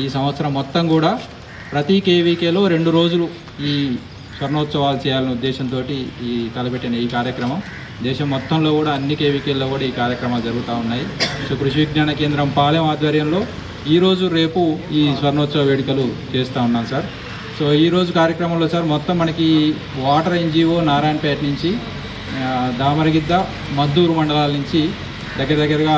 ఈ సంవత్సరం మొత్తం కూడా ప్రతి కేవీకేలో 2 రోజులు ఈ స్వర్ణోత్సవాలు చేయాలనే ఉద్దేశంతో ఈ తలపెట్టిన ఈ కార్యక్రమం దేశం మొత్తంలో కూడా అన్ని కేవీకేల్లో కూడా ఈ కార్యక్రమాలు జరుగుతూ ఉన్నాయి. సో కృషి విజ్ఞాన కేంద్రం పాలెం ఆధ్వర్యంలో ఈరోజు రేపు ఈ స్వర్ణోత్సవ వేడుకలు చేస్తూ ఉన్నాం సార్. సో ఈరోజు కార్యక్రమంలో సార్ మొత్తం మనకి వాటర్ ఎన్జిఓ నారాయణపేట నుంచి దామరగిద్ద మద్దూరు మండలాల నుంచి దగ్గరగా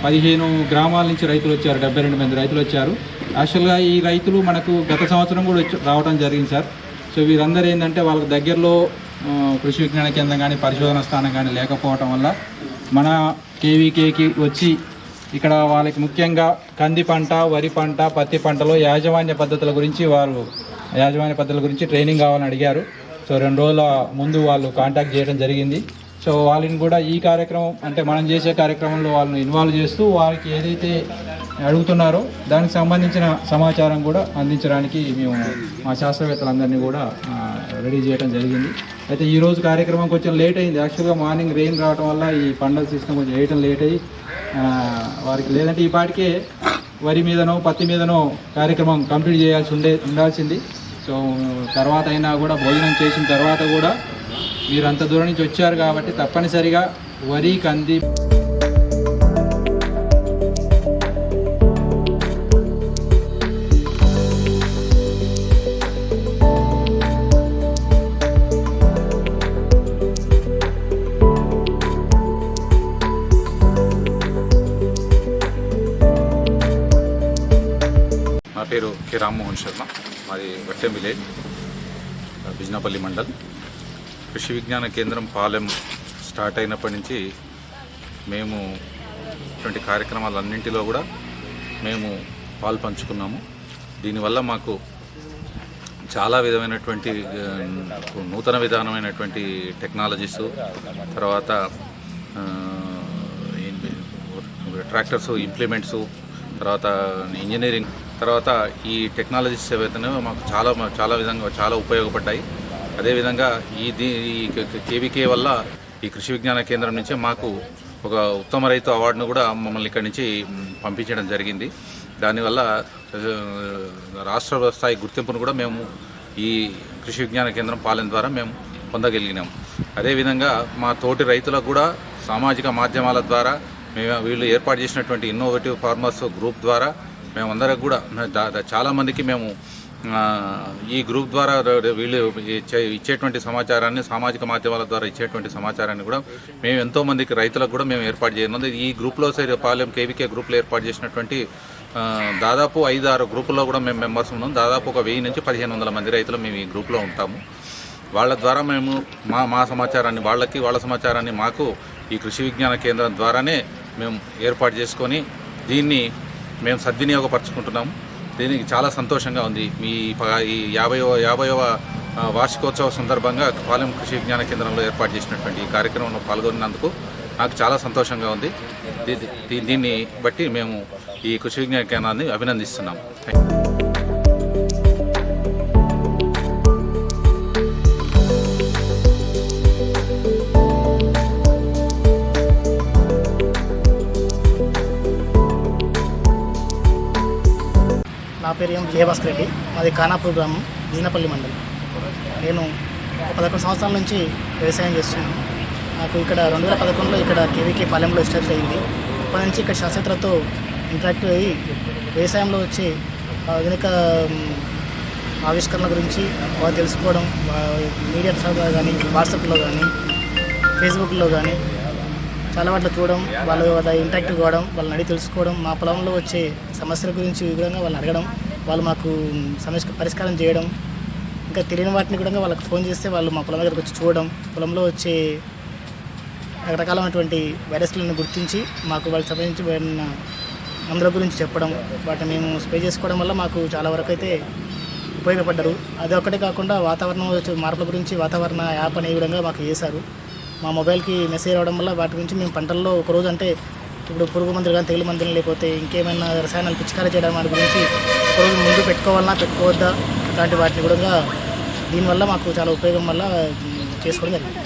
15 గ్రామాల నుంచి రైతులు వచ్చారు. 72 మంది రైతులు వచ్చారు. యాక్చువల్గా ఈ రైతులు మనకు గత సంవత్సరం కూడా రావడం జరిగింది సార్. సో వీరందరూ ఏంటంటే వాళ్ళకి దగ్గరలో కృషి విజ్ఞాన కేంద్రం కానీ పరిశోధన స్థానం కానీ లేకపోవటం వల్ల మన కేవీకేకి వచ్చి ఇక్కడ వాళ్ళకి ముఖ్యంగా కంది పంట, వరి పంట, పత్తి పంటలో యాజమాన్య పద్ధతుల గురించి ట్రైనింగ్ కావాలని అడిగారు. సో 2 రోజుల ముందు వాళ్ళు కాంటాక్ట్ చేయడం జరిగింది. సో వాళ్ళని కూడా ఈ కార్యక్రమం అంటే మనం చేసే కార్యక్రమంలో వాళ్ళని ఇన్వాల్వ్ చేస్తూ వాళ్ళకి ఏదైతే అడుగుతున్నారో దానికి సంబంధించిన సమాచారం కూడా అందించడానికి మేము మా శాస్త్రవేత్తలందరినీ కూడా రెడీ చేయడం జరిగింది. అయితే ఈరోజు కార్యక్రమం కొంచెం లేట్ అయింది. యాక్చువల్గా మార్నింగ్ రెయిన్ రావడం వల్ల ఈ పండగ సిస్టమ్ కొంచెం వేయటం లేట్ అయ్యి వారికి లేదంటే ఈ పాటికే వరి మీదనో పత్తి మీదనో కార్యక్రమం కంప్లీట్ చేయాల్సి ఉండాల్సింది. సో తర్వాత అయినా కూడా భోజనం చేసిన తర్వాత కూడా మీరు అంత దూరం నుంచి వచ్చారు కాబట్టి తప్పనిసరిగా వరి, కంది నా పేరు కె రామ్మోహన్ శర్మ. మాది వట్టెం విలేజ్, బిజినపల్లి మండల్. కృషి విజ్ఞాన కేంద్రం పాలెం స్టార్ట్ అయినప్పటి నుంచి మేము ఇటువంటి కార్యక్రమాలన్నింటిలో కూడా మేము పాలు పంచుకున్నాము. దీనివల్ల మాకు చాలా విధమైనటువంటి నూతన విధానమైనటువంటి టెక్నాలజీస్, తర్వాత ట్రాక్టర్స్ ఇంప్లిమెంట్స్, తర్వాత ఇంజనీరింగ్, తర్వాత ఈ టెక్నాలజీస్ ఏవైతేనే మాకు చాలా విధంగా చాలా ఉపయోగపడ్డాయి. అదేవిధంగా ఈ కేవీకే వల్ల ఈ కృషి విజ్ఞాన కేంద్రం నుంచే మాకు ఒక ఉత్తమ రైతు అవార్డును కూడా మమ్మల్ని ఇక్కడి నుంచి పంపించడం జరిగింది. దానివల్ల రాష్ట్ర స్థాయి గుర్తింపును కూడా మేము ఈ కృషి విజ్ఞాన కేంద్రం పాలన ద్వారా మేము పొందగలిగినాము. అదేవిధంగా మా తోటి రైతులకు కూడా సామాజిక మాధ్యమాల ద్వారా వీళ్ళు ఏర్పాటు చేసినటువంటి ఇన్నోవేటివ్ ఫార్మర్స్ గ్రూప్ ద్వారా మేమందరం కూడా చాలామందికి మేము ఈ గ్రూప్ ద్వారా వీళ్ళు ఇచ్చేటువంటి సమాచారాన్ని, సామాజిక మాధ్యమాల ద్వారా ఇచ్చేటువంటి సమాచారాన్ని కూడా మేము ఎంతోమందికి రైతులకు కూడా మేము ఏర్పాటు చేయనుంది. ఈ గ్రూప్లో పాలెం కేవీకే గ్రూప్లో ఏర్పాటు చేసినటువంటి దాదాపు 5-6 గ్రూపుల్లో కూడా మేము మెంబర్స్ ఉన్నాం. దాదాపు ఒక 1000 నుంచి 1500 మంది రైతులు మేము ఈ గ్రూప్లో ఉంటాము. వాళ్ళ ద్వారా మేము మా సమాచారాన్ని వాళ్ళ సమాచారాన్ని మాకు ఈ కృషి విజ్ఞాన కేంద్రం ద్వారానే మేము ఏర్పాటు చేసుకొని దీన్ని మేము సద్వినియోగపరచుకుంటున్నాము. దీనికి చాలా సంతోషంగా ఉంది. ఈ 50వ వార్షికోత్సవ సందర్భంగా పాలెం కృషి విజ్ఞాన కేంద్రంలో ఏర్పాటు చేసినటువంటి ఈ కార్యక్రమంలో పాల్గొన్నందుకు నాకు చాలా సంతోషంగా ఉంది. దీన్ని బట్టి మేము ఈ కృషి విజ్ఞాన కేంద్రాన్ని అభినందిస్తున్నాము. నా పేరు జయభాస్కర్ రెడ్డి. మాది ఖానాపూర్ గ్రామం, బిజినపల్లి మండలం. నేను 11 సంవత్సరాల నుంచి వ్యవసాయం చేస్తున్నాను. నాకు ఇక్కడ 2011లో ఇక్కడ కేవీకే పాలెంలో ఎస్టాబ్లిష్ అయింది. అప్పటి నుంచి ఇక్కడ శాస్త్రవేత్తలతో ఇంటరాక్టివ్ అయ్యి వ్యవసాయంలో వచ్చే ఆధునిక ఆవిష్కరణ గురించి వాళ్ళు తెలుసుకోవడం, మీడియా ద్వారా కానీ, వాట్సాప్లో కానీ, ఫేస్బుక్లో కానీ చాలా వాటిలో చూడడం, వాళ్ళ ఇంటరాక్టివ్ కావడం, వాళ్ళని అడిగి తెలుసుకోవడం, మా పొలంలో వచ్చే సమస్యల గురించి వివరంగా వాళ్ళని అడగడం, వాళ్ళు మాకు సమస్య పరిష్కారం చేయడం, ఇంకా తెలియని వాటిని కూడా వాళ్ళకి ఫోన్ చేస్తే వాళ్ళు మా పొలం దగ్గరకు వచ్చి చూడడం, పొలంలో వచ్చే రకరకాలైనటువంటి వైరస్లను గుర్తించి మాకు వాళ్ళకి సంబంధించి మందుల గురించి చెప్పడం, వాటిని మేము స్ప్రే చేసుకోవడం వల్ల మాకు చాలా వరకు అయితే ఉపయోగపడ్డారు. అది ఒక్కటే కాకుండా వాతావరణం మార్పుల గురించి వాతావరణ యాప్ అనే విధంగా మాకు చేశారు. మా మొబైల్కి మెసేజ్ రావడం వల్ల వాటి గురించి మేము పంటల్లో ఒకరోజు అంటే ఇప్పుడు పురుగు మందులు కానీ, తెగులు మందులు, లేకపోతే ఇంకేమైనా రసాయనాలు పిచికారీ చేయడం వాటి గురించి ఒకరోజు ముందు పెట్టుకోవాలన్నా పెట్టుకోవద్దా అలాంటి వాటిని కూడా దీనివల్ల మాకు చాలా ఉపయోగం వల్ల చేసుకోవడం జరిగింది.